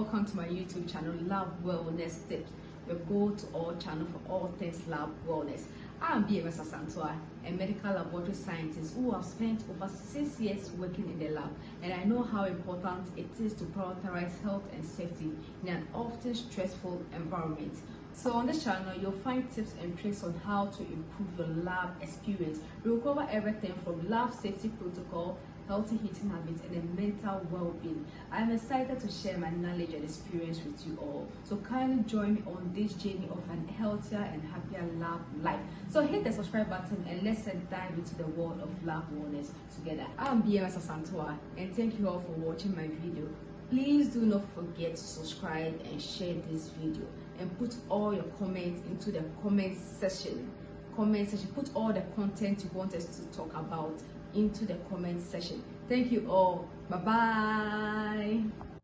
welcome to my YouTube channel, Lab Wellness Tips, your go-to-all channel for all things lab wellness. I'm BMS Asantua, a medical laboratory scientist who has spent over 6 years working in the lab, and I know how important it is to prioritize health and safety in an often stressful environment. So on this channel, you'll find tips and tricks on how to improve your lab experience. We'll cover everything from lab safety protocol, healthy eating habits, and a mental well-being. I'm excited to share my knowledge and experience with you all. So kindly join me on this journey of an healthier and happier lab life. So hit the subscribe button and let's dive into the world of lab wellness together. I'm BMS Asantua, and thank you all for watching my video. Please do not forget to subscribe and share this video, and put all your comments into the comment section. Put all the content you want us to talk about into the comment section. Thank you all. Bye bye.